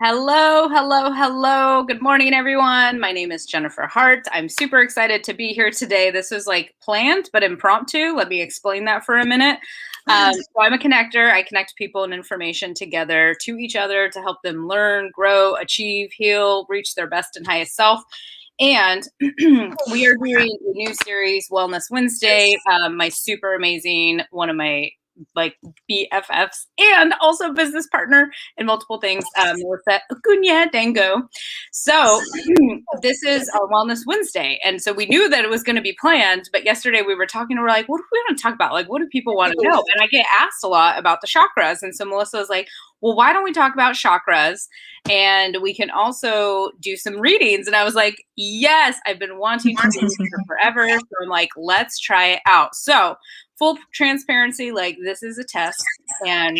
Hello, hello, hello. Good morning, everyone. My name is Jennifer Hart. I'm super excited to be here today. This was like planned, but impromptu. Let me explain that for a minute. So I'm a connector. I connect people and information together to each other to help them learn, grow, achieve, heal, reach their best and highest self. And we are doing a new series, Wellness Wednesday. My super amazing, one of my like BFFs and also business partner and multiple things, Melissa Acuña-Dengo. So this is our Wellness Wednesday. And so we knew that it was going to be planned, but yesterday we were talking, we're like, what do we want to talk about? Like, what do people want to know? And I get asked a lot about the chakras. And so Melissa was like, well, why don't we talk about chakras? And we can also do some readings. And I was like, yes, I've been wanting to do this for forever. So I'm like, let's try it out. So full transparency, like this is a test. And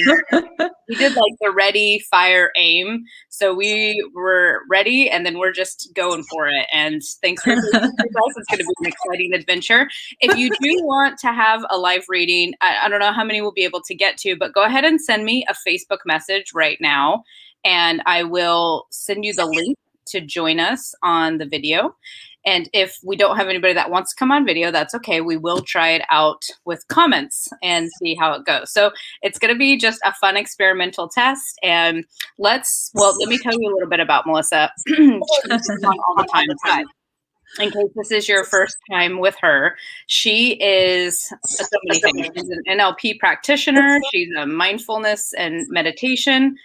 we did like the ready, fire, aim. So we were ready and then we're just going for it. And thanks for being with us. It's going to be an exciting adventure. If you do want to have a live reading, I don't know how many we'll be able to get to, but go ahead and send me a Facebook message right now. And I will send you the link to join us on the video. And if we don't have anybody that wants to come on video, that's okay. We will try it out with comments and see how it goes. So it's going to be just a fun experimental test. And let me tell you a little bit about Melissa. She's on all the time. In case this is your first time with her, she is so many things. She's an NLP practitioner. She's a mindfulness and meditation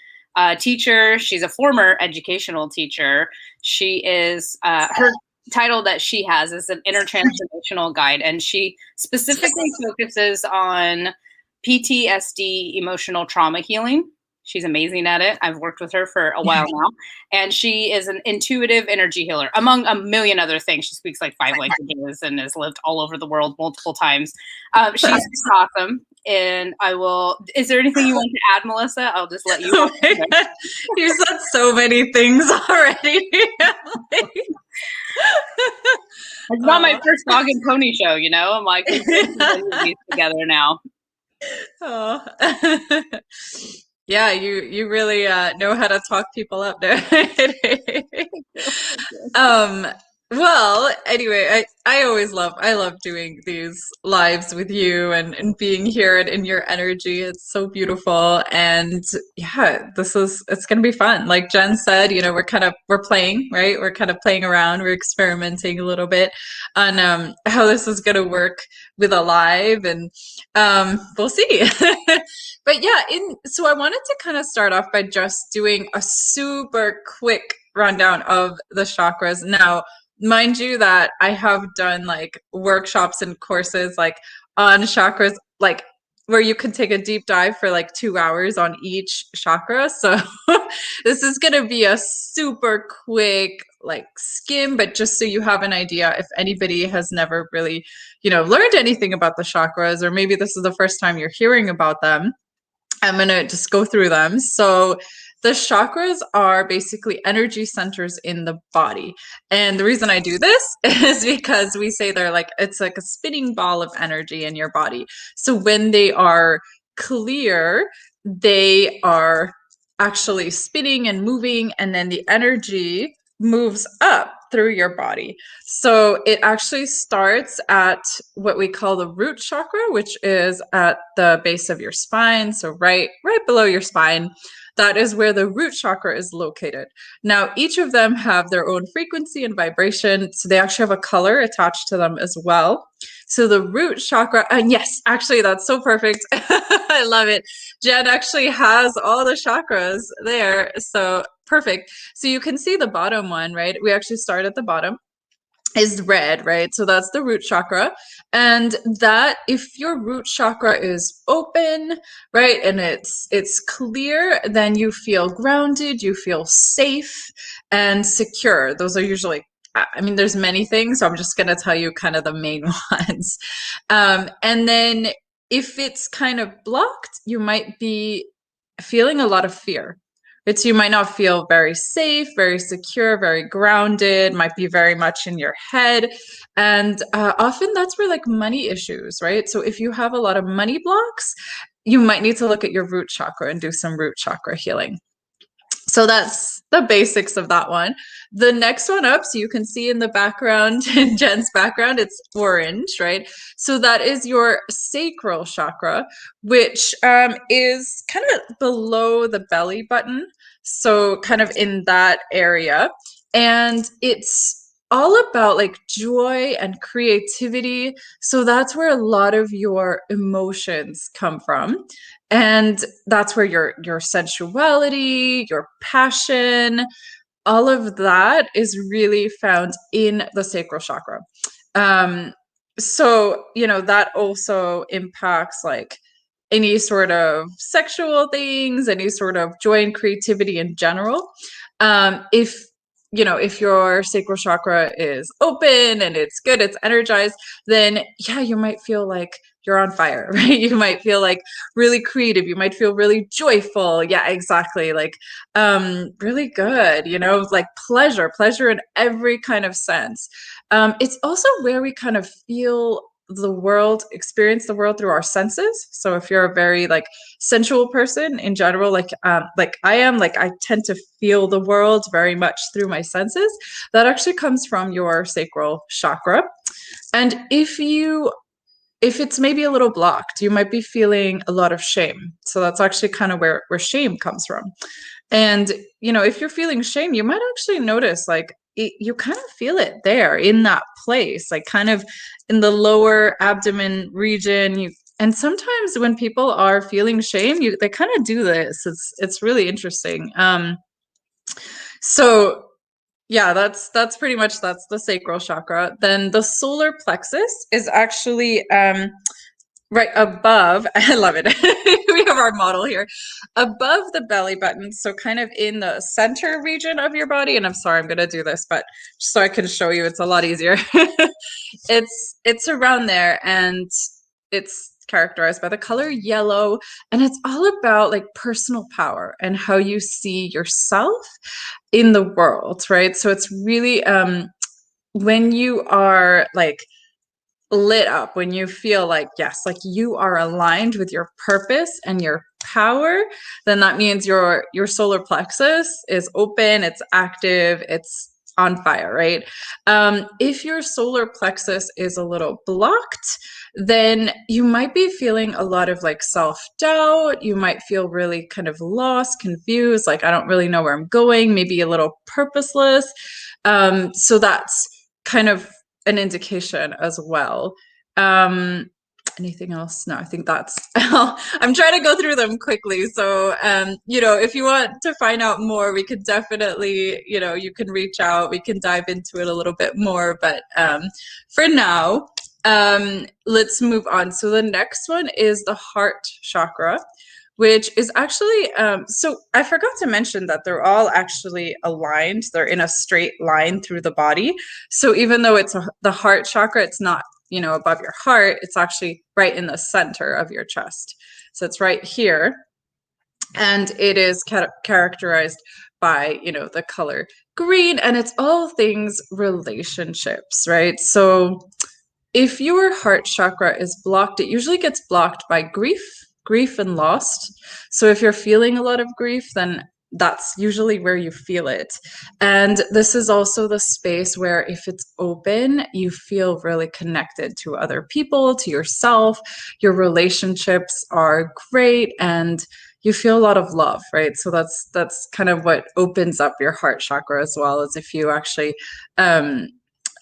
teacher. She's a former educational teacher. She is her title that she has is an intertransformational guide, and she specifically focuses on PTSD, emotional trauma healing. She's amazing at it. I've worked with her for a while now, and she is an intuitive energy healer, among a million other things. She speaks like 5 languages and has lived all over the world multiple times. She's awesome. And I will. Is there anything you want to add, Melissa? I'll just let you. Oh you said so many things already. It's not my first dog and pony show, you know? I'm like, we're these together now. Oh. Yeah, you really know how to talk people up there. Well, anyway, I love doing these lives with you and being here and in your energy. It's so beautiful. And yeah, it's gonna be fun. Like Jen said, you know, we're playing, right? We're kind of playing around, we're experimenting a little bit on how this is gonna work with a live, and we'll see. But yeah, so I wanted to kind of start off by just doing a super quick rundown of the chakras. Now, mind you that I have done like workshops and courses like on chakras, like where you can take a deep dive for like 2 hours on each chakra. So this is going to be a super quick like skim, but just so you have an idea, if anybody has never really, you know, learned anything about the chakras, or maybe this is the first time you're hearing about them, I'm going to just go through them. So the chakras are basically energy centers in the body. And the reason I do this is because we say it's like a spinning ball of energy in your body. So when they are clear, they are actually spinning and moving, and then the energy moves up through your body. So it actually starts at what we call the root chakra, which is at the base of your spine. So right below your spine. That is where the root chakra is located. Now, each of them have their own frequency and vibration. So they actually have a color attached to them as well. So the root chakra, and yes, actually, that's so perfect. I love it. Jen actually has all the chakras there. So perfect. So you can see the bottom one, right? We actually start at the bottom. Is red, right? So that's the root chakra. And that, if your root chakra is open, right, and it's clear, then you feel grounded, you feel safe and secure. Those are usually, I mean, there's many things, so I'm just going to tell you kind of the main ones. And then if it's kind of blocked, you might be feeling a lot of fear. So you might not feel very safe, very secure, very grounded, might be very much in your head. And often that's where like money issues, right? So if you have a lot of money blocks, you might need to look at your root chakra and do some root chakra healing. So that's the basics of that one. The next one up, so you can see in the background, in Jen's background, it's orange, right? So that is your sacral chakra, which is kind of below the belly button. So kind of in that area. And it's all about like joy and creativity. So that's where a lot of your emotions come from. And that's where your sensuality, your passion, all of that is really found in the sacral chakra. Um, so, that also impacts like any sort of sexual things, any sort of joy and creativity in general. If your sacral chakra is open and it's good, it's energized, then yeah, you might feel like you're on fire, right? You might feel like really creative. You might feel really joyful. Yeah, exactly. Like really good, like pleasure in every kind of sense. It's also where we kind of feel the world, experience the world through our senses. So if you're a very like sensual person in general, like I am, like I tend to feel the world very much through my senses. That actually comes from your sacral chakra. And if it's maybe a little blocked, you might be feeling a lot of shame. So that's actually kind of where shame comes from. And, if you're feeling shame, you might actually notice like you kind of feel it there in that place, like kind of in the lower abdomen region. And sometimes when people are feeling shame, they kind of do this. It's really interesting. So yeah, that's pretty much, that's the sacral chakra. Then the solar plexus is actually right above. I love it. We have our model here above the belly button. So kind of in the center region of your body. And I'm sorry, I'm going to do this, but just so I can show you, it's a lot easier. It's around there, and it's characterized by the color yellow, and it's all about like personal power and how you see yourself in the world, right? So it's really when you are like lit up, when you feel like, yes, like you are aligned with your purpose and your power, then that means your solar plexus is open, it's active, it's on fire, right? If your solar plexus is a little blocked, then you might be feeling a lot of like self-doubt. You might feel really kind of lost, confused, like I don't really know where I'm going, maybe a little purposeless. So that's kind of an indication as well. Anything else? No, I think that's I'm trying to go through them quickly. So if you want to find out more, we could definitely, you can reach out, we can dive into it a little bit more. But for now, let's move on. So the next one is the heart chakra, which is actually, so I forgot to mention that they're all actually aligned. They're in a straight line through the body. So even though it's the heart chakra, it's not, above your heart, it's actually right in the center of your chest. So it's right here. And it is characterized by, the color green, and it's all things relationships, right? So if your heart chakra is blocked, it usually gets blocked by grief and loss. So if you're feeling a lot of grief, then that's usually where you feel it. And this is also the space where if it's open, you feel really connected to other people, to yourself. Your relationships are great, and you feel a lot of love, right? So that's kind of what opens up your heart chakra as well, as if you actually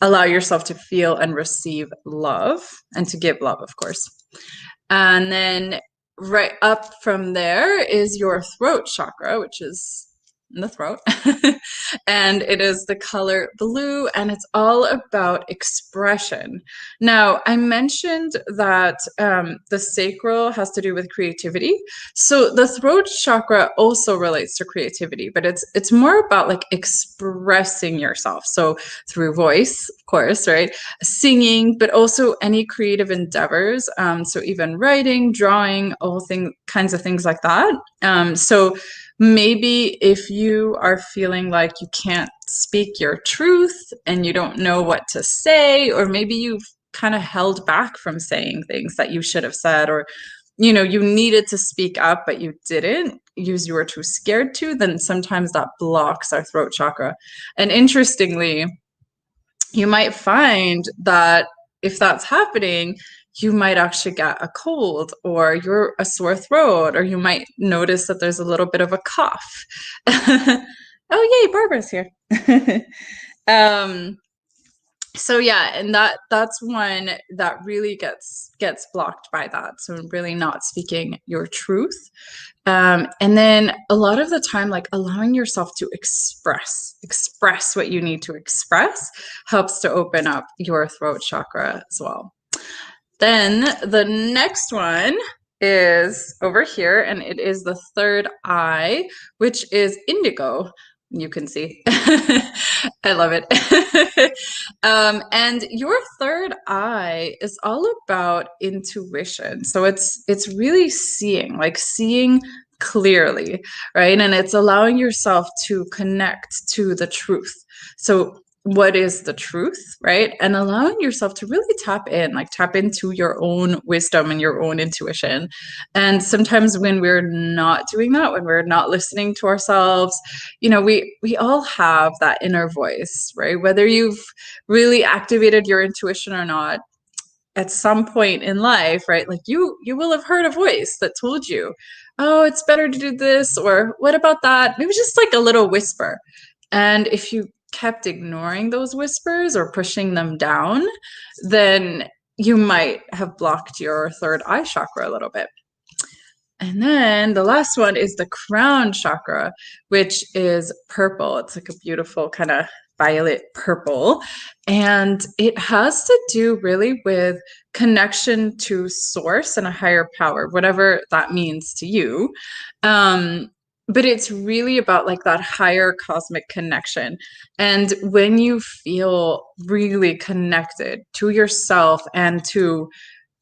allow yourself to feel and receive love, and to give love, of course. And then right up from there is your throat chakra, which is in the throat. And it is the color blue, and it's all about expression. Now, I mentioned that the sacral has to do with creativity. So the throat chakra also relates to creativity, but it's more about like expressing yourself. So through voice, of course, right? Singing, but also any creative endeavors. So even writing, drawing, all kinds of things like that. So maybe if you are feeling like you can't speak your truth and you don't know what to say, or maybe you've kind of held back from saying things that you should have said, or you needed to speak up, but you didn't, you were too scared to, then sometimes that blocks our throat chakra. And interestingly, you might find that if that's happening, you might actually get a cold or you're a sore throat, or you might notice that there's a little bit of a cough. Oh, yay, Barbara's here. So yeah, and that's one that really gets blocked by that. So really not speaking your truth. And then a lot of the time, like allowing yourself to express what you need to express helps to open up your throat chakra as well. Then the next one is over here, and it is the third eye, which is indigo. You can see. I love it. And your third eye is all about intuition. So it's really seeing clearly, right? And it's allowing yourself to connect to the truth. So what is the truth, right? And allowing yourself to really tap into your own wisdom and your own intuition. And sometimes when we're not doing that, when we're not listening to ourselves, we all have that inner voice, right? Whether you've really activated your intuition or not, at some point in life, right? Like you will have heard a voice that told you, oh, it's better to do this, or what about that? It was just like a little whisper. And if you kept ignoring those whispers or pushing them down, then you might have blocked your third eye chakra a little bit. And then the last one is the crown chakra, which is purple. It's like a beautiful kind of violet purple. And it has to do really with connection to source and a higher power, whatever that means to you. But it's really about like that higher cosmic connection. And when you feel really connected to yourself and to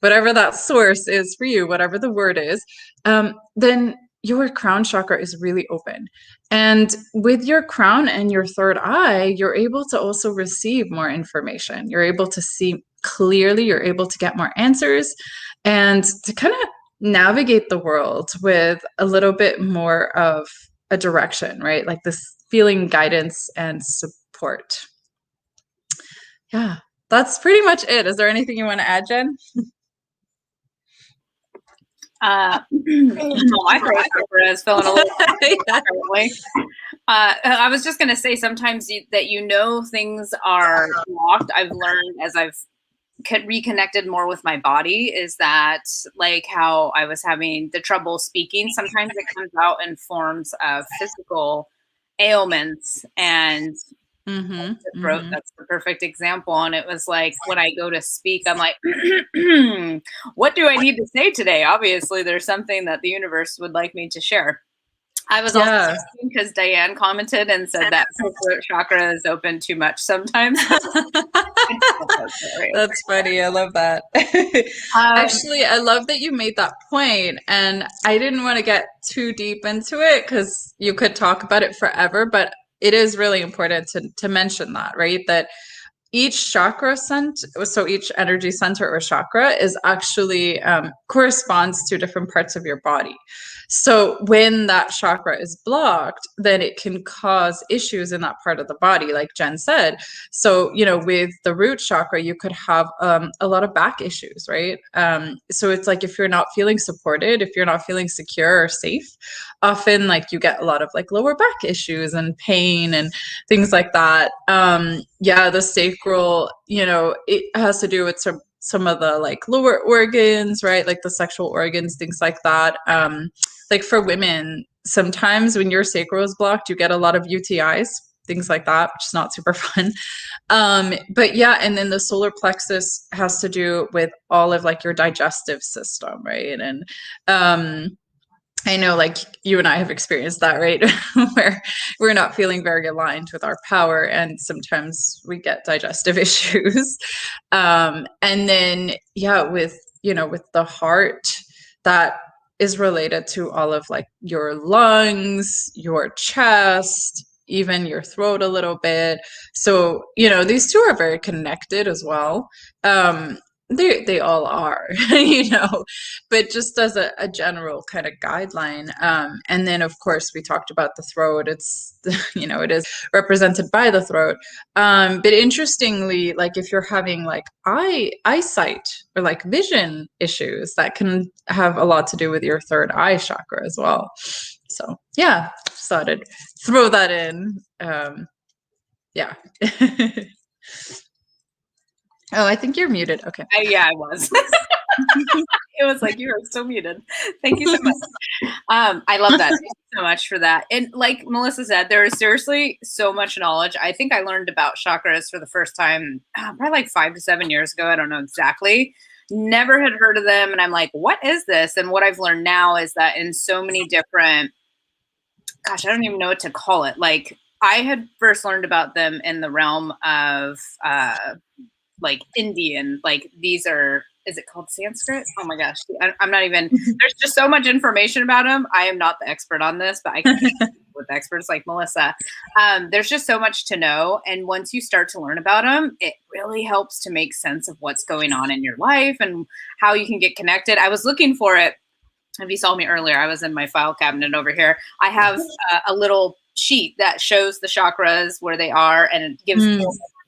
whatever that source is for you, whatever the word is, then your crown chakra is really open. And with your crown and your third eye, you're able to also receive more information. You're able to see clearly, you're able to get more answers and to kind of navigate the world with a little bit more of a direction, right? Like this feeling guidance and support. Yeah, that's pretty much it. Is there anything you want to add, Jen? My throat chakra is feeling a little currently. I was just going to say sometimes that things are blocked. I've learned as I've reconnected more with my body is that like how I was having the trouble speaking, sometimes it comes out in forms of physical ailments and the throat. That's the perfect example. And it was like when I go to speak, I'm like, what do I need to say today? Obviously, there's something that the universe would like me to share. I was also because Diane commented and said that her throat chakra is open too much sometimes. That's funny. I love that. Actually, I love that you made that point, and I didn't want to get too deep into it because you could talk about it forever, but it is really important to mention that, right? That each chakra so each energy center or chakra is actually corresponds to different parts of your body. So when that chakra is blocked, then it can cause issues in that part of the body, like Jen said. So, with the root chakra, you could have a lot of back issues, right? So it's like if you're not feeling supported, if you're not feeling secure or safe, often like you get a lot of like lower back issues and pain and things like that. The sacral, it has to do with some of the like lower organs, right? Like the sexual organs, things like that. Like for women, sometimes when your sacral is blocked, you get a lot of UTIs, things like that, which is not super fun. But yeah, and then the solar plexus has to do with all of like your digestive system, right? And I know like you and I have experienced that, right? Where we're not feeling very aligned with our power and sometimes we get digestive issues. And then, with the heart, that is related to all of like your lungs, your chest, even your throat a little bit. So, these two are very connected as well. They all are, you know, but just as a general kind of guideline. And then, of course, we talked about the throat. It's, you know, it is represented by the throat. But interestingly, like if you're having like eyesight or like vision issues, that can have a lot to do with your third eye chakra as well. So yeah, just thought I'd throw that in. Yeah. Oh, I think you're muted. Okay. Yeah, I was. It was like, you are so muted. Thank you so much. I love that. Thank you so much for that. And like Melissa said, there is seriously so much knowledge. I think I learned about chakras for the first time probably like 5 to 7 years ago. I don't know exactly. Never had heard of them. And I'm like, what is this? And what I've learned now is that in so many different, gosh, I don't even know what to call it. Like I had first learned about them in the realm of like Indian, like these are, is it called Sanskrit? Oh my gosh. I'm not even, there's just so much information about them. I am not the expert on this, but I can with experts like Melissa. There's just so much to know. And once you start to learn about them, it really helps to make sense of what's going on in your life and how you can get connected. I was looking for it. If you saw me earlier, I was in my file cabinet over here. I have a little sheet that shows the chakras where they are, and it gives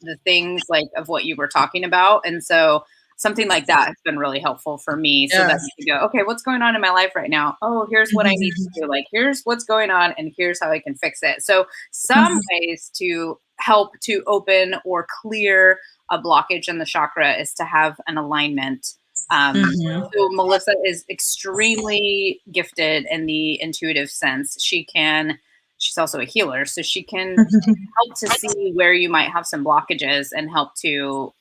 the things like of what you were talking about. And so something like that has been really helpful for me. So that you go, okay, what's going on in my life right now? Oh, here's what I need to do. Like, here's what's going on and here's how I can fix it. So some ways to help to open or clear a blockage in the chakra is to have an alignment. So Melissa is extremely gifted in the intuitive sense. She's also a healer, so she can help to see where you might have some blockages and help to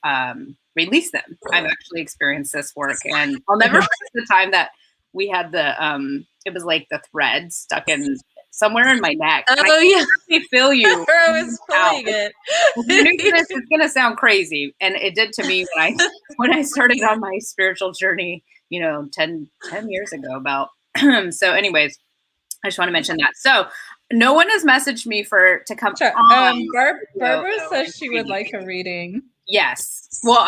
release them. I've actually experienced this work, and I'll never forget the time that we had it was like the thread stuck in somewhere in my neck. Oh yeah, I feel you. I was pulling it. You knew this is gonna sound crazy, and it did to me when I started on my spiritual journey. 10 years ago, about. So, anyways, I just want to mention that. So, no one has messaged me to come on. Barbara says she would like a reading. Yes. Well,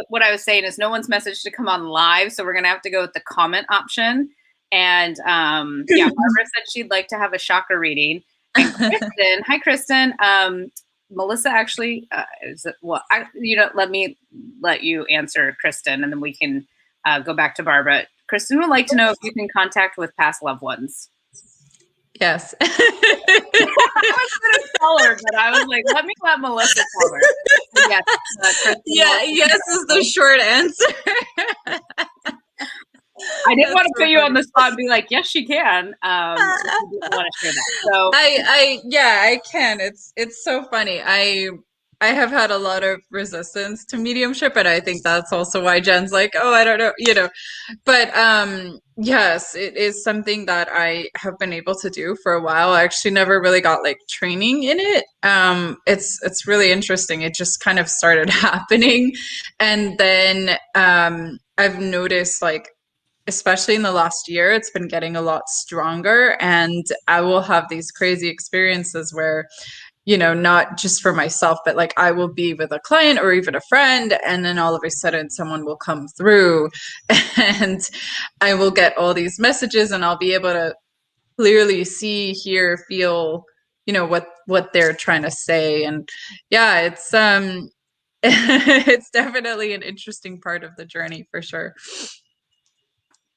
what I was saying is no one's messaged to come on live, so we're gonna have to go with the comment option. And Barbara said she'd like to have a chakra reading. And Kristen, hi Kristen. Melissa actually let me let you answer Kristen, and then we can go back to Barbara. Kristen would like to know if you can contact with past loved ones. Yes. I was going to tell her, but I was like, let me let Melissa tell her. Yes, yes is the short answer. I didn't want to put you on the spot and be like, yes, she can. I didn't want to share that. So I can. It's so funny. I have had a lot of resistance to mediumship, and I think that's also why Jen's like, oh, I don't know, But yes, it is something that I have been able to do for a while. I actually never really got like training in it. It's really interesting. It just kind of started happening, and then I've noticed like, especially in the last year, it's been getting a lot stronger, and I will have these crazy experiences where, not just for myself, but like I will be with a client or even a friend, and then all of a sudden someone will come through and I will get all these messages, and I'll be able to clearly see, hear, feel, what they're trying to say. And yeah, it's it's definitely an interesting part of the journey for sure.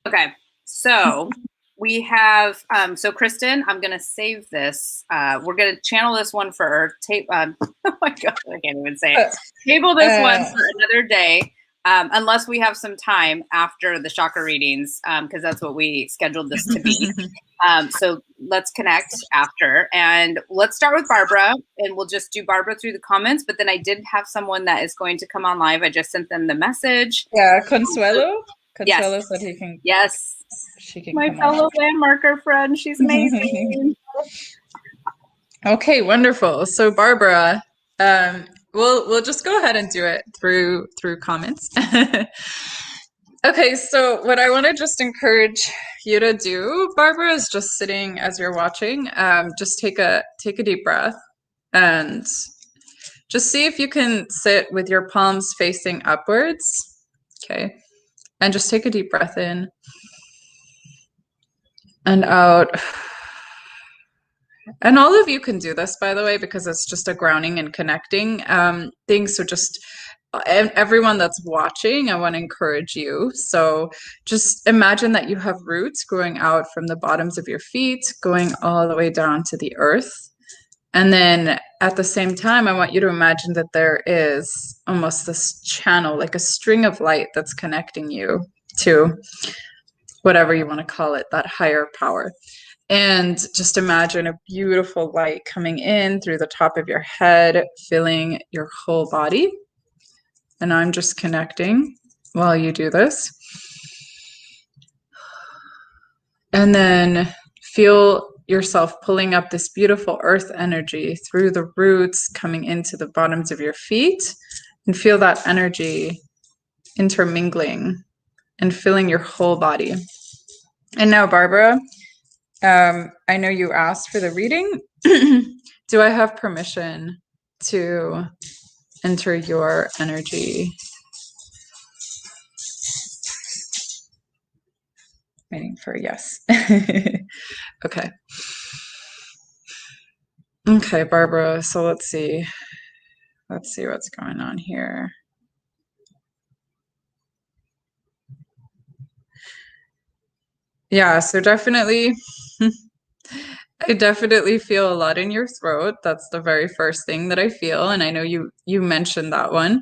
Okay, so we have, so Kristen, I'm going to save this. We're going to channel this one for our tape. Oh my God, I can't even say it. Table this one for another day, unless we have some time after the chakra readings, because that's what we scheduled this to be. So let's connect after, and let's start with Barbara, and we'll just do Barbara through the comments. But then I did have someone that is going to come on live. I just sent them the message. Yeah, Consuelo. Consuelo said he can. Yes. She can. My fellow landmarker friend. She's amazing. Okay, wonderful. So Barbara, we'll just go ahead and do it through comments. Okay, so what I want to just encourage you to do, Barbara, is just sitting as you're watching. Just take a deep breath and just see if you can sit with your palms facing upwards. Okay. And just take a deep breath in and out. And all of you can do this, by the way, because it's just a grounding and connecting thing. So just everyone that's watching, I want to encourage you. So just imagine that you have roots growing out from the bottoms of your feet, going all the way down to the earth. And then at the same time, I want you to imagine that there is almost this channel, like a string of light that's connecting you to whatever you want to call it, that higher power. And just imagine a beautiful light coming in through the top of your head, filling your whole body. And I'm just connecting while you do this. And then feel yourself pulling up this beautiful earth energy through the roots, coming into the bottoms of your feet, and feel that energy intermingling and filling your whole body. And now, Barbara, I know you asked for the reading. Do I have permission to enter your energy? Waiting for a yes. Okay. Okay, Barbara. So let's see. Let's see what's going on here. Yeah, so definitely, I definitely feel a lot in your throat. That's the very first thing that I feel. And I know you mentioned that one.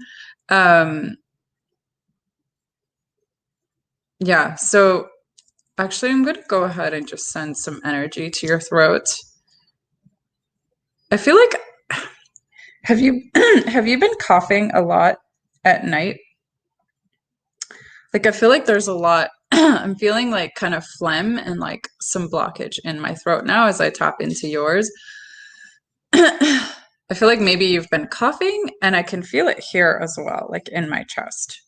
Yeah, so actually I'm going to go ahead and just send some energy to your throat. I feel like, have you been coughing a lot at night? Like I feel like there's a lot, I'm feeling like kind of phlegm and like some blockage in my throat now as I tap into yours. I feel like maybe you've been coughing and I can feel it here as well, like in my chest.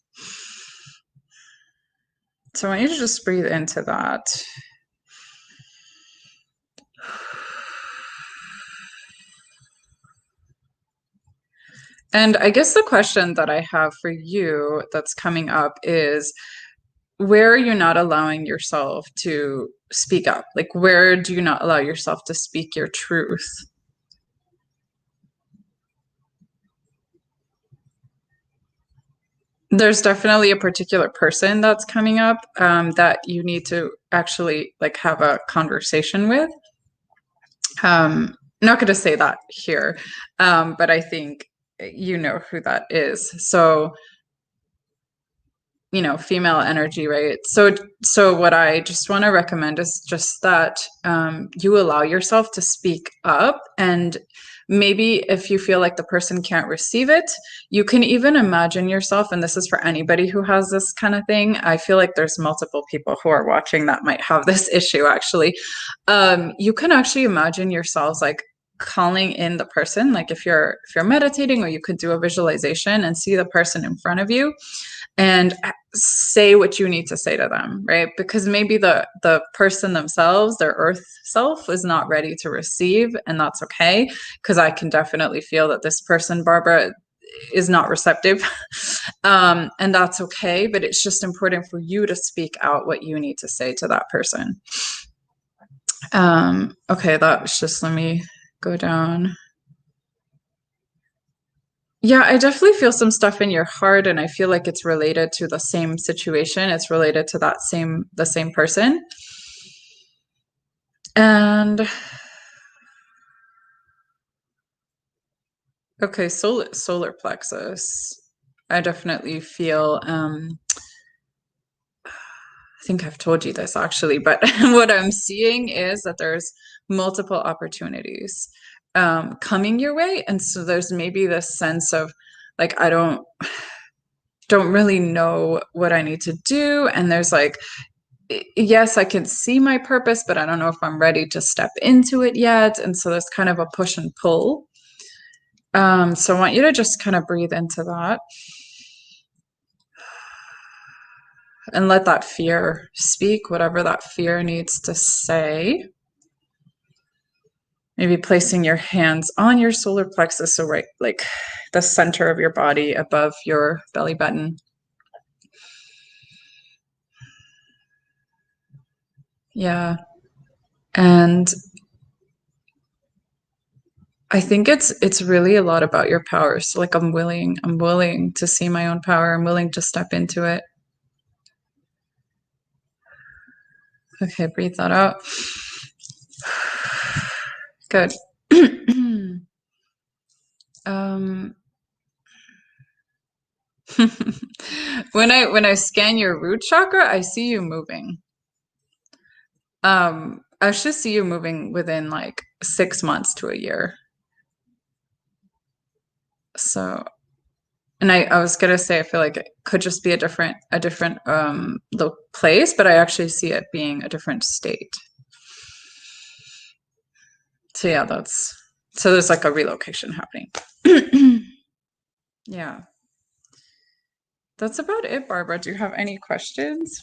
So I want you to just breathe into that. And I guess the question that I have for you that's coming up is, where are you not allowing yourself to speak up? Like, where do you not allow yourself to speak your truth? There's definitely a particular person that's coming up that you need to actually like have a conversation with. Not going to say that here, but I think you know who that is. So, you know, female energy, right? So what I just want to recommend is just that you allow yourself to speak up, and maybe if you feel like the person can't receive it, you can even imagine yourself, and this is for anybody who has this kind of thing. I feel like there's multiple people who are watching that might have this issue actually. You can actually imagine yourselves like calling in the person, like if you're meditating, or you could do a visualization and see the person in front of you and say what you need to say to them, right? Because maybe the person themselves, their earth self, is not ready to receive, and that's okay, because I can definitely feel that this person, Barbara, is not receptive. And that's okay, but it's just important for you to speak out what you need to say to that person. Okay, that was just, let me go down. Yeah, I definitely feel some stuff in your heart, and I feel like it's related to the same situation. It's related to the same person. And okay, solar plexus. I definitely feel I think I've told you this actually, but what I'm seeing is that there's multiple opportunities coming your way. And so there's maybe this sense of like, I don't really know what I need to do. And there's like, yes, I can see my purpose, but I don't know if I'm ready to step into it yet. And so there's kind of a push and pull. So I want you to just kind of breathe into that. And let that fear speak, whatever that fear needs to say. Maybe placing your hands on your solar plexus, so right, like the center of your body above your belly button. Yeah. And I think it's really a lot about your power. So like I'm willing to see my own power. I'm willing to step into it. Okay, breathe that out. Good. um when I scan your root chakra, I see you moving. I should see you moving within like 6 months to a year. So, and I was gonna say I feel like it could just be a different place, but I actually see it being a different state. So yeah, so there's like a relocation happening. Yeah. That's about it, Barbara. Do you have any questions?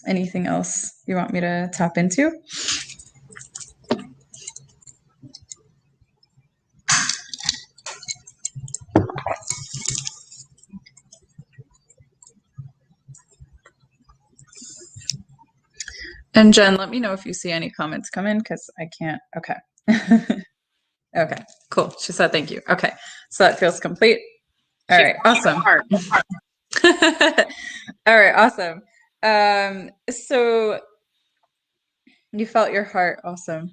Anything else you want me to tap into? And Jen, let me know if you see any comments come in because I can't. Okay. Okay, cool. She said thank you. Okay, so that feels complete. All right, awesome. All right, awesome. So you felt your heart. Awesome.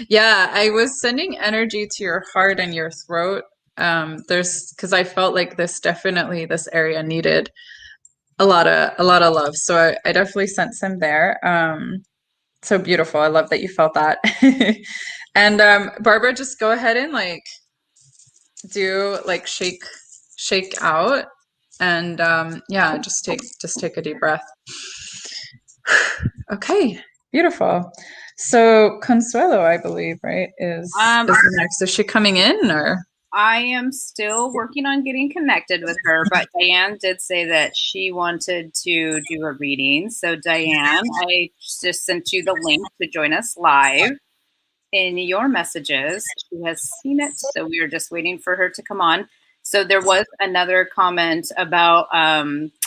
Yeah, I was sending energy to your heart and your throat. Because I felt like this area needed a lot of love. So I definitely sent some there. So beautiful. I love that you felt that. And Barbara, just go ahead and like do like shake out, and yeah, just take a deep breath. Okay, beautiful. So Consuelo, I believe, right, is next. Is she coming in, or? I am still working on getting connected with her, but Diane did say that she wanted to do a reading. So Diane, I just sent you the link to join us live in your messages. She has seen it, so we are just waiting for her to come on. So there was another comment about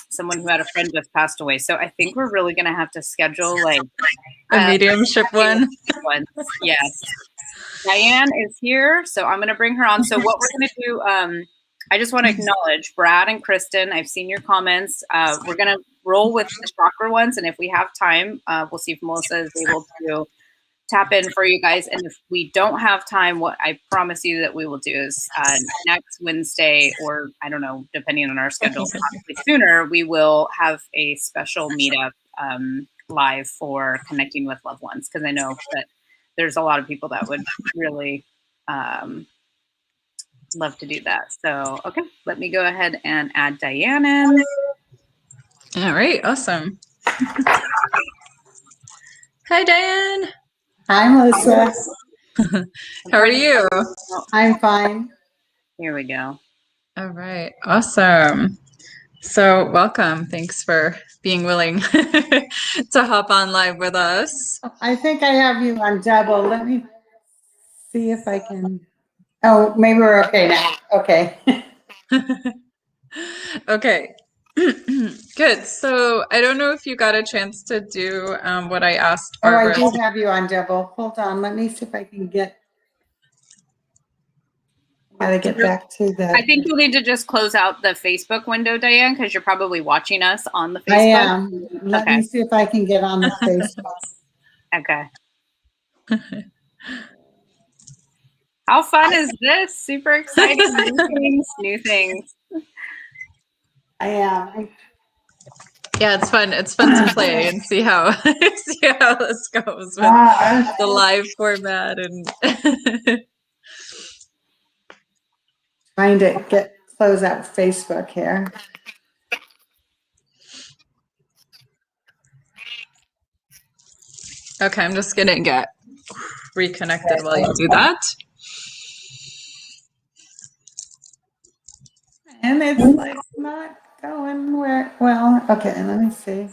someone who had a friend just passed away. So I think we're really going to have to schedule like a mediumship one. Yes. Diane is here, so I'm going to bring her on. So what we're going to do, I just want to acknowledge Brad and Kristen. I've seen your comments. We're going to roll with the chakra ones, and if we have time, we'll see if Melissa is able to tap in for you guys. And if we don't have time, what I promise you that we will do is next Wednesday, or I don't know, depending on our schedule, possibly sooner, we will have a special meetup live for connecting with loved ones, because I know that there's a lot of people that would really love to do that. So, okay, let me go ahead and add Diane in. All right, awesome. Hi, Diane. Hi, Melissa. How are you? I'm fine. Here we go. All right, awesome. So welcome. Thanks for being willing to hop on live with us. I think I have you on double. Let me see if I can. Oh, maybe we're okay now. Okay. Okay. Good. So I don't know if you got a chance to do what I asked Barbara. Oh, I do have you on double. Hold on. Let me see if I can get. Gotta get back to the. I think you'll need to just close out the Facebook window, Diane, because you're probably watching us on the Facebook. I am. Let me see if I can get on the Facebook. Okay. How fun is this? Super exciting. New things. I am. Yeah, it's fun. It's fun to play and see how this goes with the live format and trying to close out Facebook here. Okay, I'm just gonna get reconnected while you do that. And it's like not going where, well, okay, let me see.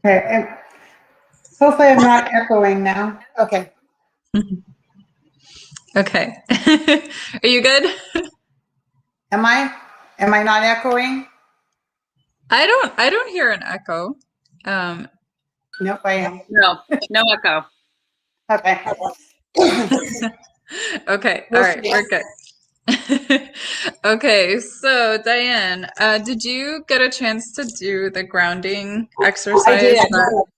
Okay, hopefully I'm not echoing now. Okay. Okay. Are you good? Am I? Am I not echoing? I don't hear an echo. Nope, I am. No echo. Okay. Okay, all We'll right, see. we're good. Okay, so Diane, did you get a chance to do the grounding exercise? I did.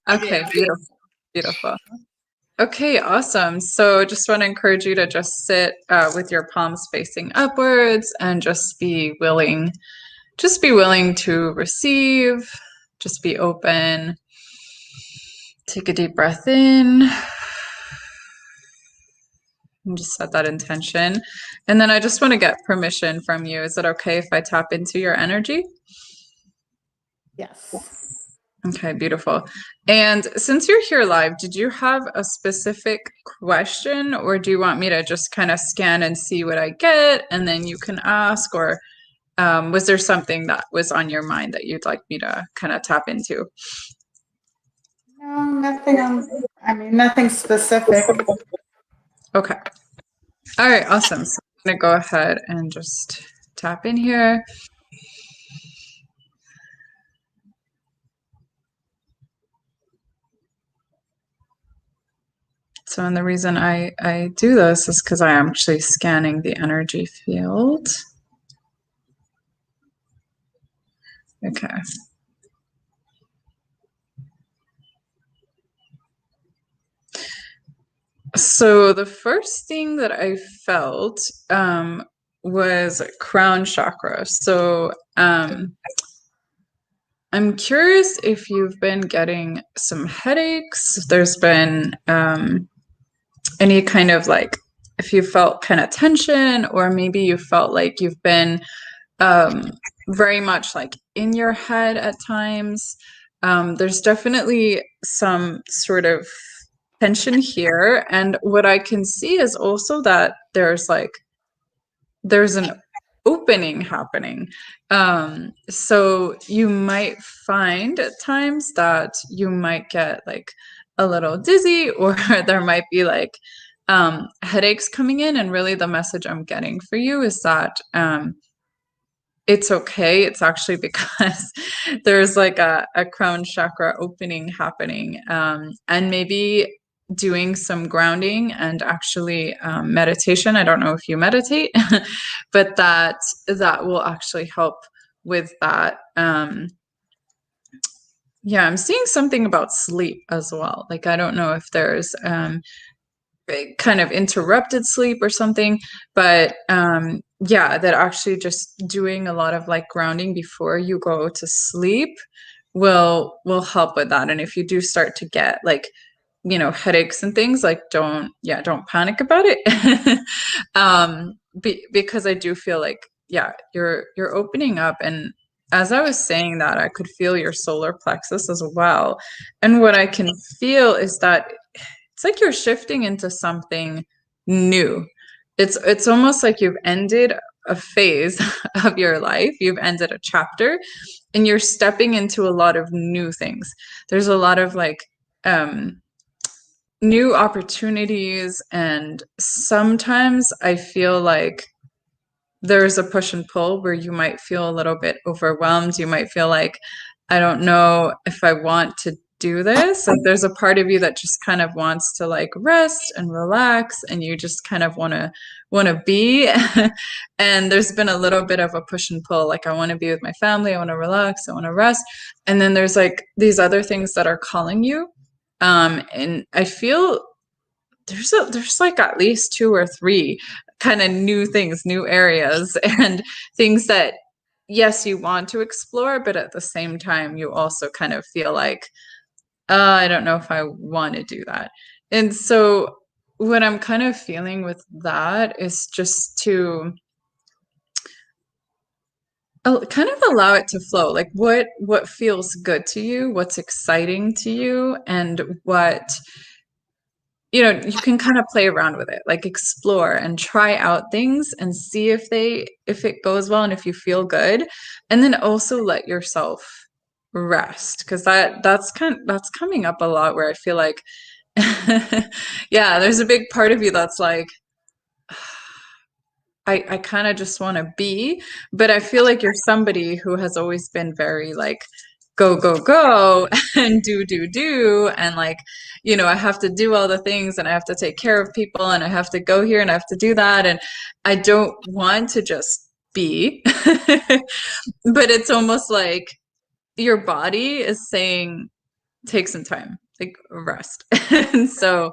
Okay, beautiful, beautiful. Okay, awesome. So just want to encourage you to just sit with your palms facing upwards and just be willing to receive, just be open. Take a deep breath in. And just set that intention. And then I just want to get permission from you. Is it okay if I tap into your energy? Yes. Okay, beautiful. And since you're here live, did you have a specific question, or do you want me to just kind of scan and see what I get and then you can ask? Or was there something that was on your mind that you'd like me to kind of tap into? No, nothing specific. Okay. All right, awesome. So I'm going to go ahead and just tap in here. So, and the reason I do this is because I am actually scanning the energy field. Okay. So the first thing that I felt was crown chakra. So I'm curious if you've been getting some headaches, if there's been any kind of like, if you felt kind of tension, or maybe you felt like you've been very much like in your head at times. There's definitely some sort of tension here. And what I can see is also that there's an opening happening. So you might find at times that you might get like a little dizzy, or there might be like headaches coming in. And really the message I'm getting for you is that it's okay. It's actually because there's like a crown chakra opening happening, and maybe doing some grounding and actually meditation. I don't know if you meditate, but that will actually help with that. Yeah, I'm seeing something about sleep as well. Like, I don't know if there's kind of interrupted sleep or something, but yeah, that actually just doing a lot of like grounding before you go to sleep will help with that. And if you do start to get like, you know, headaches and things, like don't panic about it. Because I do feel like, yeah, you're opening up. And as I was saying that, I could feel your solar plexus as well. And what I can feel is that it's like you're shifting into something new. It's almost like you've ended a phase of your life. You've ended a chapter and you're stepping into a lot of new things. There's a lot of like new opportunities, and sometimes I feel like there's a push and pull where you might feel a little bit overwhelmed. You might feel like, I don't know if I want to do this. Like there's a part of you that just kind of wants to like rest and relax, and you just kind of want to be. And there's been a little bit of a push and pull. Like I want to be with my family. I want to relax. I want to rest. And then there's like these other things that are calling you. And I feel there's like at least 2 or 3 kind of new things, new areas, and things that, yes, you want to explore, but at the same time, you also kind of feel like, I don't know if I want to do that. And so what I'm kind of feeling with that is just to kind of allow it to flow. Like what feels good to you, what's exciting to you, and what, you know, you can kind of play around with it, like explore and try out things and see if it goes well and if you feel good. And then also let yourself rest, because that's coming up a lot, where I feel like yeah, there's a big part of you that's like, I kind of just want to be, but I feel like you're somebody who has always been very like go, go, go and do. And like, you know, I have to do all the things and I have to take care of people and I have to go here and I have to do that. And I don't want to just be, but it's almost like your body is saying, take some time, like rest. And so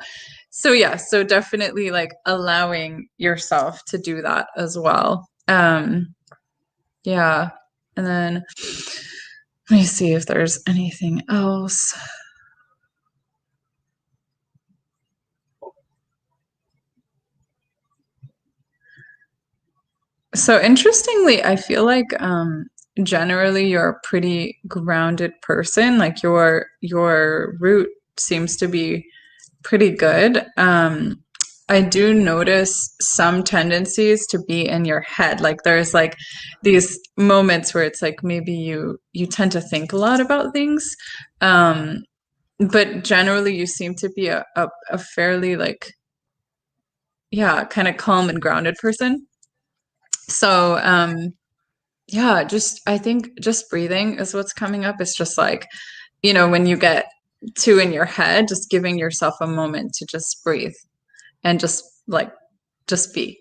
yeah, so definitely like allowing yourself to do that as well. Yeah. And then let me see if there's anything else. So interestingly, I feel like generally you're a pretty grounded person. Like your root seems to be pretty good. I do notice some tendencies to be in your head. Like there's like these moments where it's like maybe you tend to think a lot about things. But generally you seem to be a fairly like, yeah, kind of calm and grounded person. So yeah, just I think just breathing is what's coming up. It's just like, you know, when you get too in your head, just giving yourself a moment to just breathe and just like just be.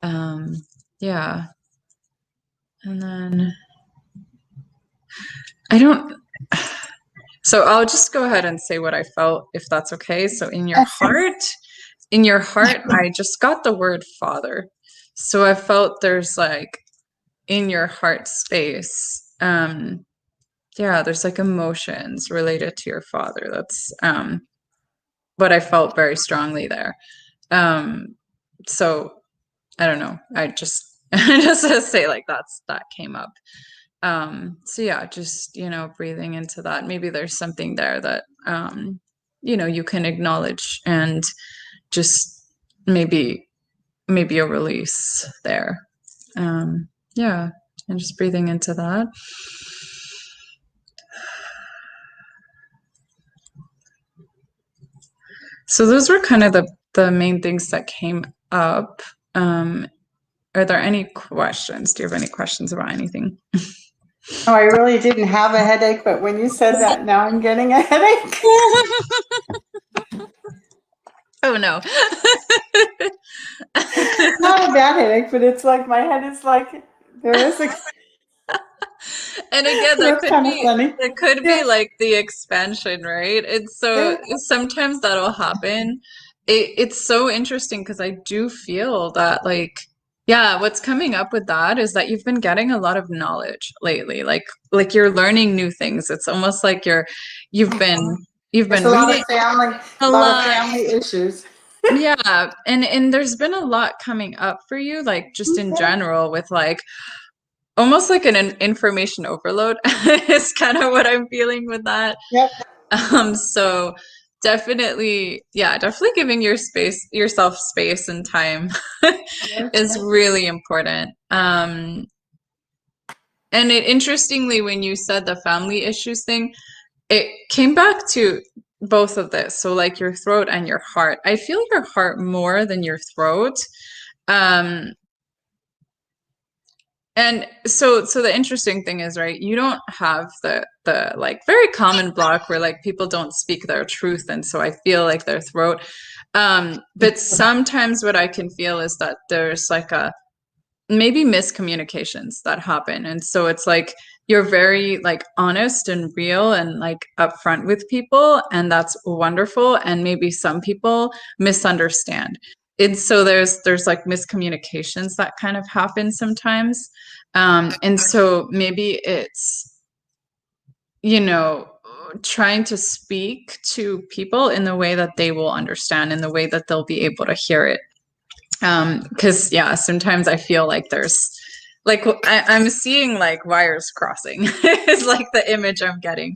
Yeah. And then I don't so I'll just go ahead and say what I felt if that's okay. So in your heart, I just got the word father. So I felt there's like in your heart space, yeah, there's like emotions related to your father. That's what I felt very strongly there. So I don't know. I just just to say like that came up. So yeah, just you know, breathing into that. Maybe there's something there that you know, you can acknowledge and just maybe a release there. Yeah, and just breathing into that. So those were kind of the main things that came up. Are there any questions? Do you have any questions about anything? Oh, I really didn't have a headache, but when you said that, now I'm getting a headache. Oh no. Not a bad headache, but it's like my head is like there is a. And again, That's kind of funny. It could be like the expansion, right? It's so sometimes that'll happen. It's so interesting because I do feel that like, yeah, what's coming up with that is that you've been getting a lot of knowledge lately. Like you're learning new things. It's almost like you've been It's a lot reading a lot of family issues. Yeah, and there's been a lot coming up for you, like just in general with like almost like an information overload is kind of what I'm feeling with that. Yep. So definitely, yeah, definitely giving yourself space and time is really important. And interestingly, when you said the family issues thing, it came back to both of this. So like your throat and your heart. I feel your heart more than your throat. And so the interesting thing is, right, you don't have the like very common block where like people don't speak their truth, and so I feel like their throat. But sometimes what I can feel is that there's like a maybe miscommunications that happen. And so it's like you're very like honest and real and like upfront with people, and that's wonderful. And maybe some people misunderstand. And so there's like miscommunications that kind of happen sometimes. And so maybe it's, you know, trying to speak to people in the way that they will understand, in the way that they'll be able to hear it. Because yeah, sometimes I feel like there's like I'm seeing like wires crossing is like the image I'm getting.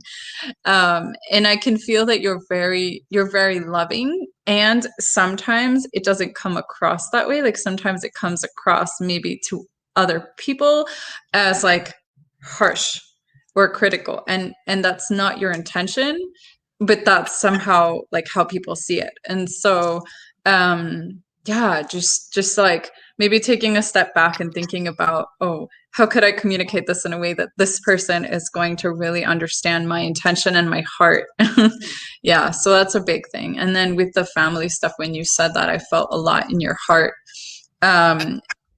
And I can feel that you're very loving, and sometimes it doesn't come across that way. Like sometimes it comes across maybe to other people as like harsh or critical, and that's not your intention, but that's somehow like how people see it. And so yeah, just like maybe taking a step back and thinking about, oh, how could I communicate this in a way that this person is going to really understand my intention and my heart? Yeah, so that's a big thing. And then with the family stuff, when you said that, I felt a lot in your heart.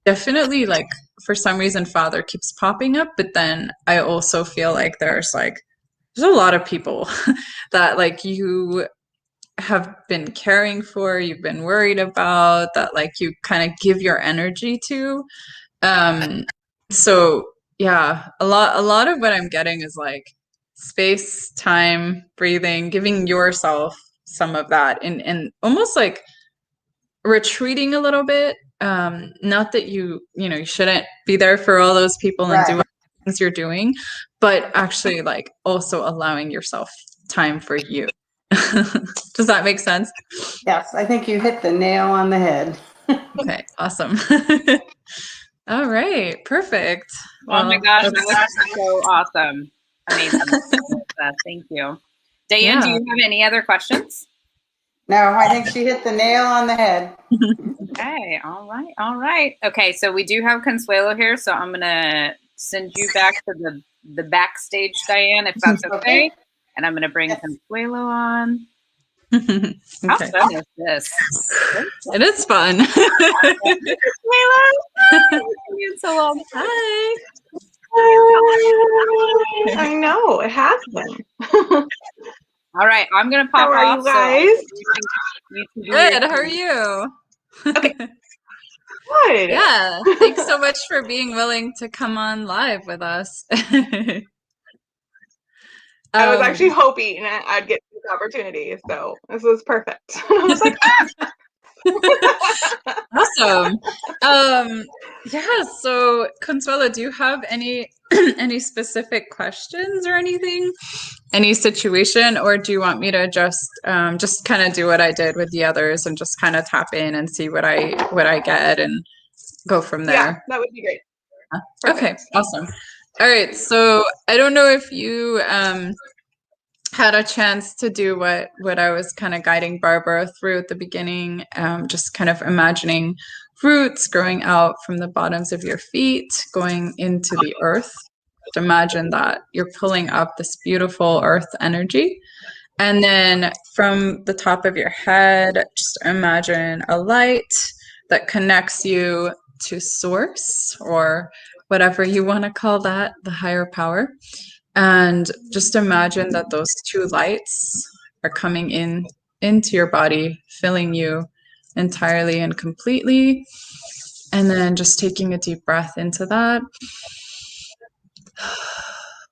Definitely, like, for some reason, father keeps popping up, but then I also feel like there's a lot of people that like you have been caring for, you've been worried about, that like you kind of give your energy to. So yeah, a lot of what I'm getting is like space, time, breathing, giving yourself some of that, and almost like retreating a little bit. Not that you shouldn't be there for all those people and do things you're doing, but actually like also allowing yourself time for you. Does that make sense? Yes, I think you hit the nail on the head. Okay, awesome. All right, perfect. Oh my gosh, that was so awesome. Amazing. Thank you. Diane, do you have any other questions? No, I think she hit the nail on the head. Okay, all right. Okay, so we do have Consuelo here, so I'm gonna send you back to the backstage, Diane, if that's okay. And I'm gonna bring Consuelo on. Okay. How fun is this? It is fun. Consuelo, hi. So long. Hi. I know, it has been. All right, I'm gonna pop off. How are you guys? So Good. How are you? Okay. Good. Yeah. Thanks so much for being willing to come on live with us. I was actually hoping I'd get this opportunity, so this was perfect. I was like, awesome. Yeah, so Consuelo, do you have any specific questions or anything? Any situation, or do you want me to just kind of do what I did with the others and just kind of tap in and see what I get and go from there? Yeah, that would be great. Okay, awesome. All right, so I don't know if you had a chance to do what I was kind of guiding Barbara through at the beginning, just kind of imagining roots growing out from the bottoms of your feet, going into the earth. Just imagine that you're pulling up this beautiful earth energy. And then from the top of your head, just imagine a light that connects you to source, or whatever you want to call that, the higher power. And just imagine that those two lights are coming into your body, filling you entirely and completely. And then just taking a deep breath into that.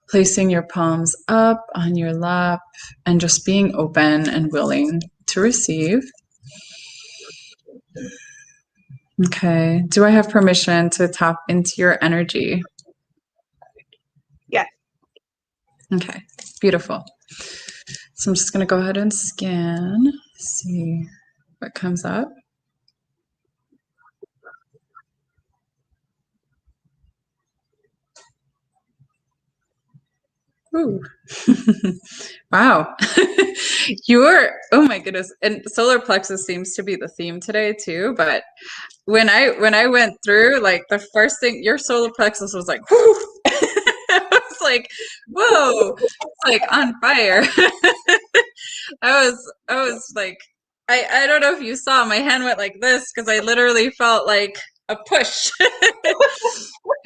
Placing your palms up on your lap and just being open and willing to receive. Okay. Do I have permission to tap into your energy? Yes. Okay. Beautiful. So I'm just going to go ahead and scan, see what comes up. Ooh. Wow. Oh my goodness. And solar plexus seems to be the theme today too, but when I went through, like, the first thing, your solar plexus was like, whoo. I was like, whoa, it's like on fire. I was like, I don't know if you saw, my hand went like this because I literally felt like a push. It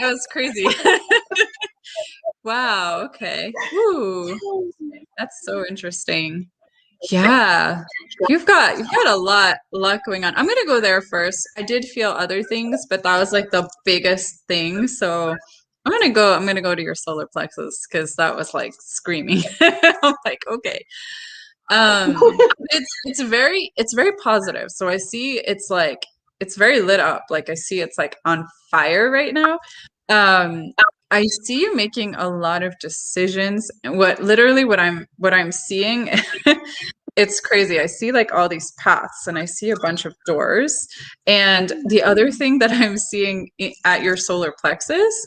was crazy. Wow, okay. Ooh, that's so interesting. Yeah. You've got a lot going on. I'm gonna go there first. I did feel other things, but that was like the biggest thing. So I'm gonna go to your solar plexus because that was like screaming. I'm like, okay. It's very positive. So I see it's like it's very lit up. Like I see it's like on fire right now. I see you making a lot of decisions. What I'm seeing, it's crazy. I see like all these paths and I see a bunch of doors. And the other thing that I'm seeing at your solar plexus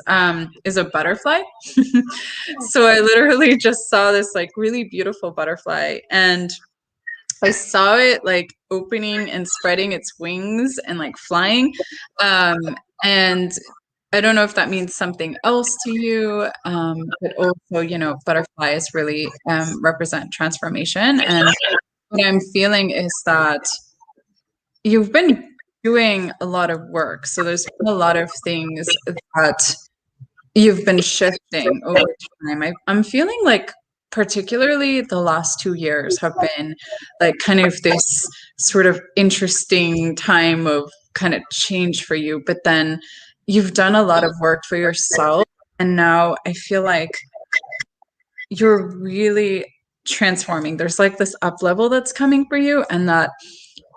is a butterfly. So I literally just saw this like really beautiful butterfly, and I saw it like opening and spreading its wings and like flying. And I don't know if that means something else to you, but also, you know, butterflies really represent transformation. And what I'm feeling is that you've been doing a lot of work. So there's been a lot of things that you've been shifting over time. I'm feeling like particularly the last 2 years have been like kind of this sort of interesting time of kind of change for you, but then you've done a lot of work for yourself, and now I feel like you're really transforming. There's like this up level that's coming for you, and that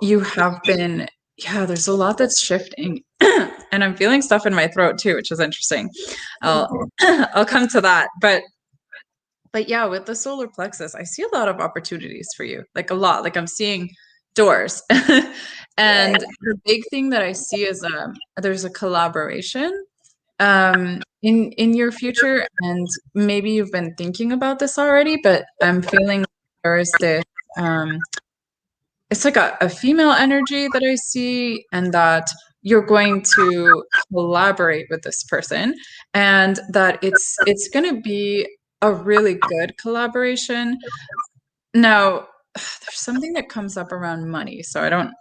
you have been, yeah, there's a lot that's shifting. And I'm feeling stuff in my throat too, which is interesting. I'll come to that. But yeah, with the solar plexus, I see a lot of opportunities for you, like a lot. Like I'm seeing doors. And the big thing that I see is there's a collaboration in your future, and maybe you've been thinking about this already, but I'm feeling there is this it's like a female energy that I see, and that you're going to collaborate with this person, and that it's going to be a really good collaboration. Now, there's something that comes up around money, so I don't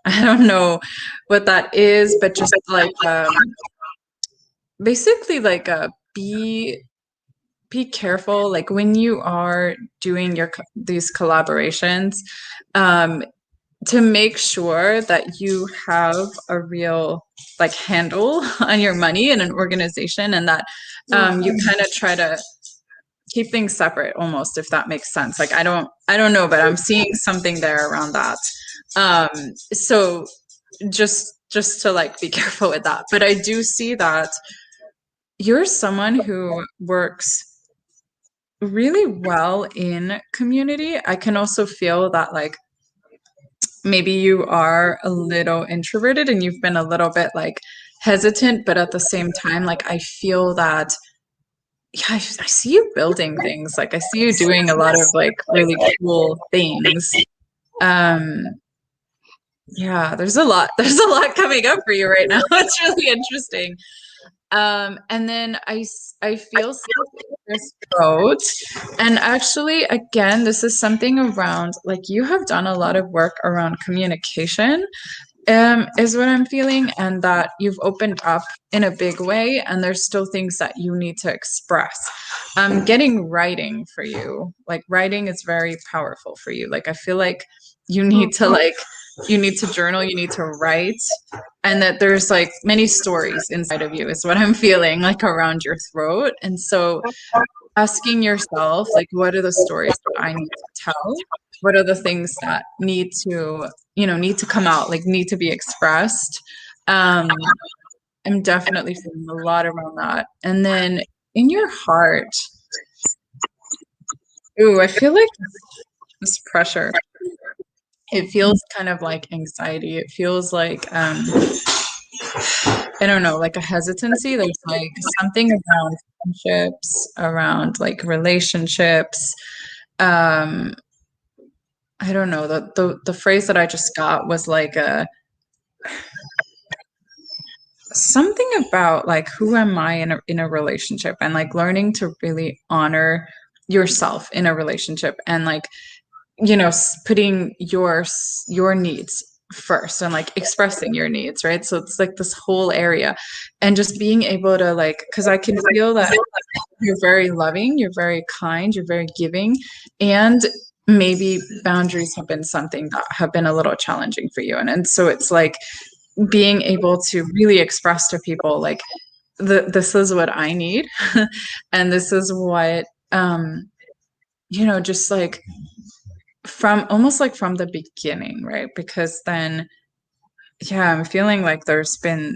know what that is, but just like basically like be careful, like when you are doing these collaborations, to make sure that you have a real like handle on your money and an organization, and that you kind of try to keep things separate almost, if that makes sense. Like I don't know, but I'm seeing something there around that. So just to like be careful with that. But I do see that you're someone who works really well in community. I can also feel that like maybe you are a little introverted and you've been a little bit like hesitant, but at the same time, like I feel that, yeah, I see you building things. Like I see you doing a lot of like really cool things. Yeah, there's a lot coming up for you right now. It's really interesting. And then I feel this throat. And actually, again, this is something around, like you have done a lot of work around communication, is what I'm feeling, and that you've opened up in a big way, and there's still things that you need to express. I'm getting writing for you. Like writing is very powerful for you. Like I feel like you need to journal, you need to write, and that there's like many stories inside of you is what I'm feeling, like around your throat. And so asking yourself, like, what are the stories that I need to tell? What are the things that need to come out, like need to be expressed? I'm definitely feeling a lot around that. And then in your heart, I feel like this pressure. It feels kind of like anxiety. It feels like, I don't know, like a hesitancy. There's like something around friendships, around like relationships. I don't know. The phrase that I just got was like something about like, who am I in a relationship, and like learning to really honor yourself in a relationship, and like, putting your needs first, and like expressing your needs, right? So it's like this whole area, and just being able to like, because I can feel that you're very loving, you're very kind, you're very giving, and maybe boundaries have been something that have been a little challenging for you, and so it's like being able to really express to people like, this is what I need, and this is what just like from almost like from the beginning, right? Because then, yeah, I'm feeling like there's been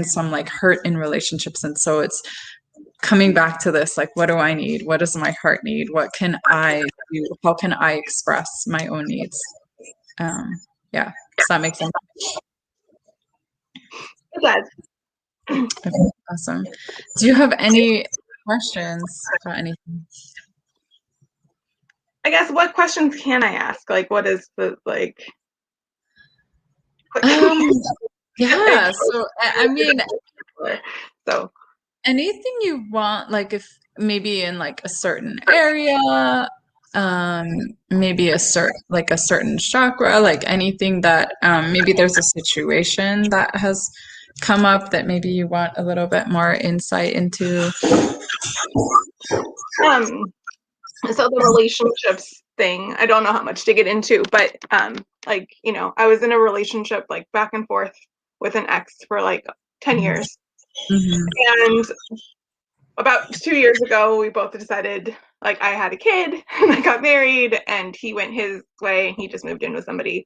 some like hurt in relationships, and so it's coming back to this, like, what do I need? What does my heart need? What can I do? How can I express my own needs? Yeah, does that make sense? It does. Okay, awesome. Do you have any questions about anything? I guess what questions can I ask? Like, what is the like? Yeah. So I mean, so anything you want, like if maybe in like a certain area, maybe a certain chakra, like anything that maybe there's a situation that has come up that maybe you want a little bit more insight into. So the relationships thing, I don't know how much to get into, but like, you know, I was in a relationship like back and forth with an ex for like 10 years. Mm-hmm. And about 2 years ago, we both decided, like, I had a kid and I got married, and he went his way and he just moved in with somebody.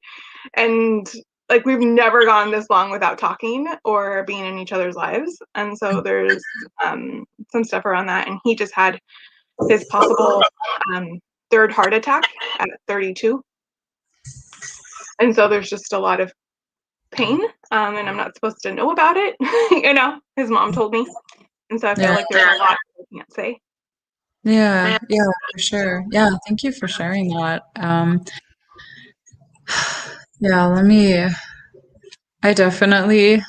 And like, we've never gone this long without talking or being in each other's lives. And so there's some stuff around that. And he just had his possible third heart attack at 32. And so there's just a lot of pain, and I'm not supposed to know about it. You know, his mom told me. And so I feel like there's a lot I can't say. Yeah, for sure. Yeah, thank you for sharing that. Yeah, I definitely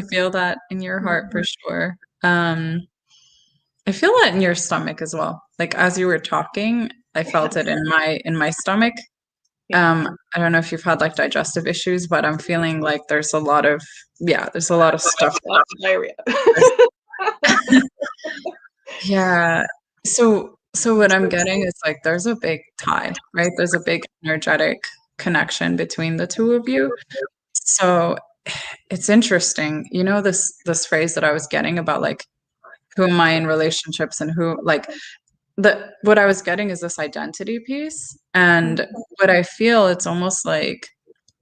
feel that in your heart for sure. I feel that in your stomach as well. Like as you were talking, I felt it in my stomach. I don't know if you've had like digestive issues, but I'm feeling like there's a lot of stuff. Diarrhea. Yeah. So what I'm getting is like there's a big tie, right? There's a big energetic connection between the two of you. So it's interesting. You know this phrase that I was getting about like who am I in relationships and who like what I was getting is this identity piece. And what I feel it's almost like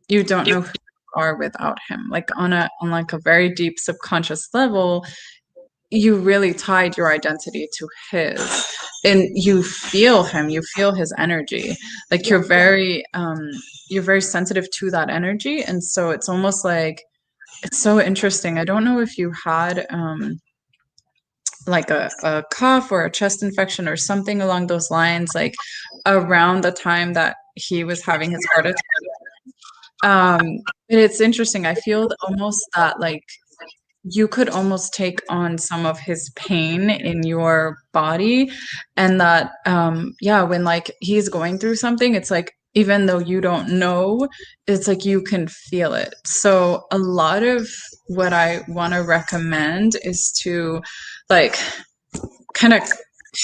you don't know who you are without him. Like on like a very deep subconscious level, you really tied your identity to his and you feel him, you feel his energy. Like you're very sensitive to that energy. And so it's almost like it's so interesting. I don't know if you had like a cough or a chest infection or something along those lines, like around the time that he was having his heart attack. It's interesting. I feel almost that like you could almost take on some of his pain in your body, and that when like he's going through something, it's like even though you don't know, it's like you can feel it. So a lot of what I want to recommend is to like kind of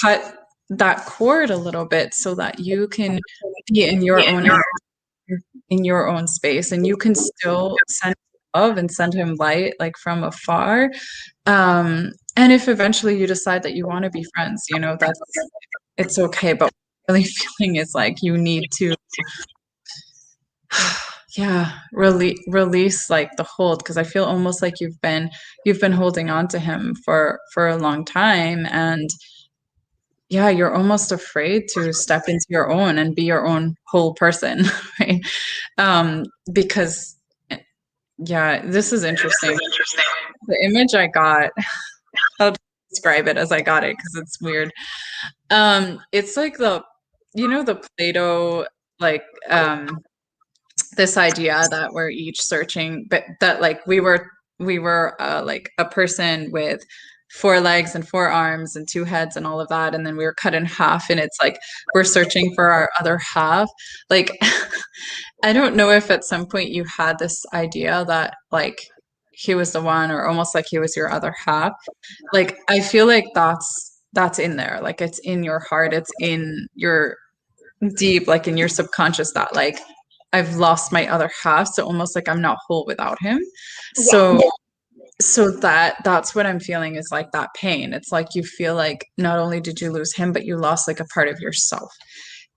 cut that cord a little bit so that you can be in your own space and you can still send love and send him light like from afar. And if eventually you decide that you want to be friends, you know, it's okay. But really feeling is like you need to release like the hold, because I feel almost like you've been holding on to him for a long time, and yeah, you're almost afraid to step into your own and be your own whole person, right? Because yeah, this is interesting. The image I got, I'll describe it as I got it because it's weird. It's like the Play-Doh, like this idea that we're each searching, but that like we were like a person with 4 legs and 4 arms and 2 heads and all of that, and then we were cut in half, and it's like we're searching for our other half. Like I don't know if at some point you had this idea that like he was the one, or almost like he was your other half. Like I feel like that's in there, like it's in your heart, it's in your deep, like in your subconscious, that like I've lost my other half, so almost like I'm not whole without him. So that's what I'm feeling, is like that pain. It's like you feel like not only did you lose him, but you lost like a part of yourself,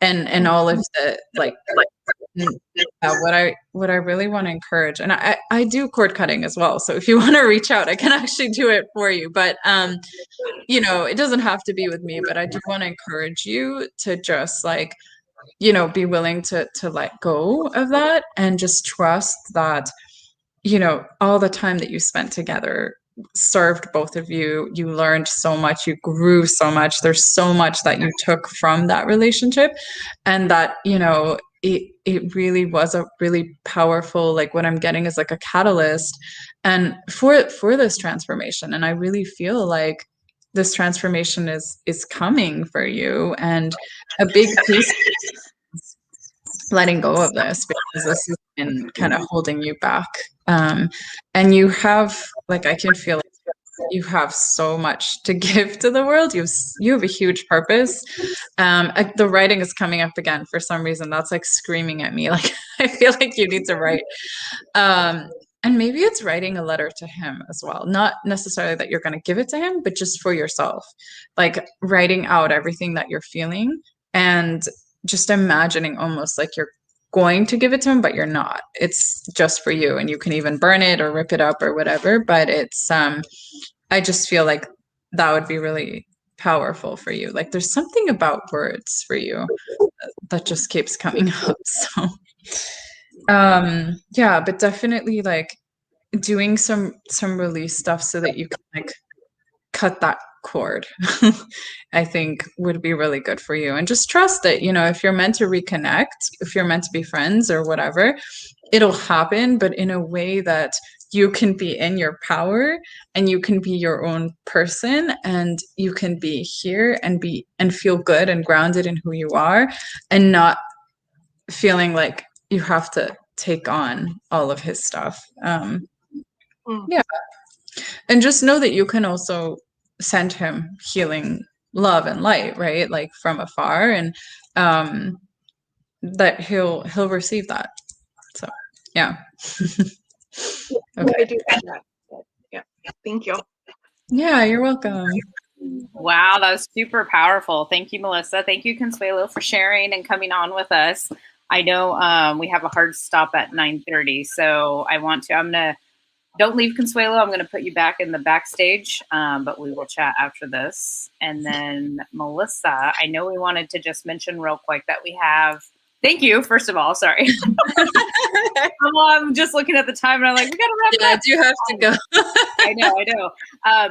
and all of the like what I really want to encourage, and I do cord cutting as well, so if you want to reach out, I can actually do it for you. But you know, it doesn't have to be with me, but I do want to encourage you to just like, you know, be willing to let go of that and just trust that, you know, all the time that you spent together served both of you. You learned so much, you grew so much. There's so much that you took from that relationship, and that, it really was a really powerful, like what I'm getting is like a catalyst and for this transformation. And I really feel like this transformation is coming for you, and a big piece is letting go of this, because this has been kind of holding you back. And you have, like, I can feel like you have so much to give to the world. You have a huge purpose. The writing is coming up again for some reason. That's like screaming at me. Like, I feel like you need to write. And maybe it's writing a letter to him as well. Not necessarily that you're going to give it to him, but just for yourself, like writing out everything that you're feeling, and just imagining almost like you're going to give it to him, but you're not. It's just for you, and you can even burn it or rip it up or whatever. But it's, I just feel like that would be really powerful for you. Like, there's something about words for you that just keeps coming up. So, yeah, but definitely like doing some release stuff so that you can like cut that cord, I think would be really good for you. And just trust that, if you're meant to reconnect, if you're meant to be friends or whatever, it'll happen, but in a way that you can be in your power, and you can be your own person, and you can be here and feel good and grounded in who you are, and not feeling like you have to take on all of his stuff. Yeah. And just know that you can also send him healing love and light, right? Like from afar, and that he'll receive that. So, yeah. Okay. I do have that. Yeah. Thank you. Yeah, you're welcome. Wow, that was super powerful. Thank you, Melissa. Thank you, Consuelo, for sharing and coming on with us. I know we have a hard stop at 9:30, so don't leave, Consuelo. I'm going to put you back in the backstage, but we will chat after this. And then Melissa, I know we wanted to just mention real quick that we have, thank you, first of all, sorry. I'm just looking at the time and I'm like, we got to wrap it up. I do have to go. I know.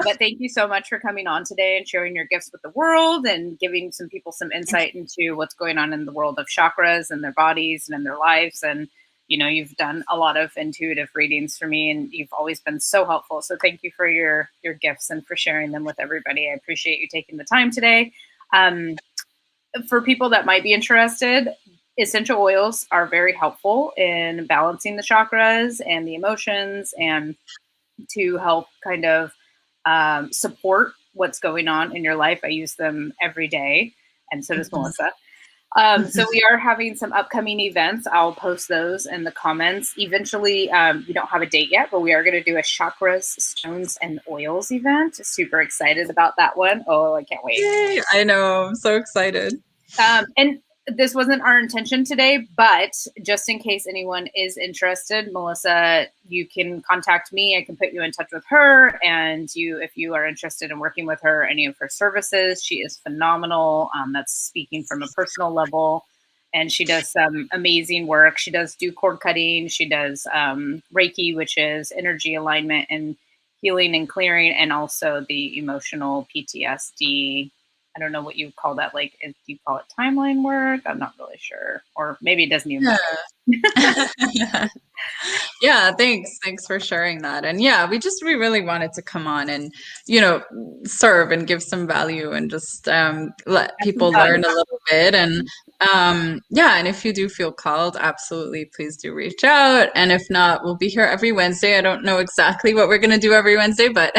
But thank you so much for coming on today and sharing your gifts with the world, and giving some people some insight into what's going on in the world of chakras and their bodies and in their lives. And you've done a lot of intuitive readings for me, and you've always been so helpful. So thank you for your gifts and for sharing them with everybody. I appreciate you taking the time today. For people that might be interested, essential oils are very helpful in balancing the chakras and the emotions, and to help kind of support what's going on in your life. I use them every day, and so does Melissa. So we are having some upcoming events. I'll post those in the comments. Eventually, we don't have a date yet, but we are going to do a Chakras, Stones, and Oils event. Super excited about that one. Oh, I can't wait. Yay, I know. I'm so excited. And this wasn't our intention today, but just in case anyone is interested, Melissa, you can contact me. I can put you in touch with her. And if you are interested in working with her, any of her services, she is phenomenal. That's speaking from a personal level. And she does some amazing work. She does do cord cutting. She does Reiki, which is energy alignment and healing and clearing, and also the emotional PTSD. I don't know what you call that. Like, do you call it timeline work? I'm not really sure. Or maybe it doesn't even matter. Yeah, thanks for sharing that. And yeah, we really wanted to come on and, serve and give some value, and just let people learn a little bit. And yeah, and if you do feel called, absolutely, please do reach out. And if not, we'll be here every Wednesday. I don't know exactly what we're going to do every Wednesday, but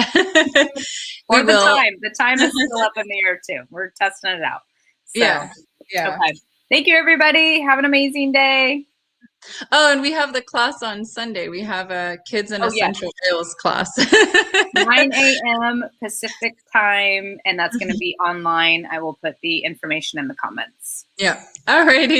or the time is still up in the air too. We're testing it out. So, yeah. Okay. Thank you, everybody. Have an amazing day. Oh, and we have the class on Sunday. We have a Kids and Essential Oils class. 9 a.m. Pacific time, and that's going to be online. I will put the information in the comments. Yeah. All righty.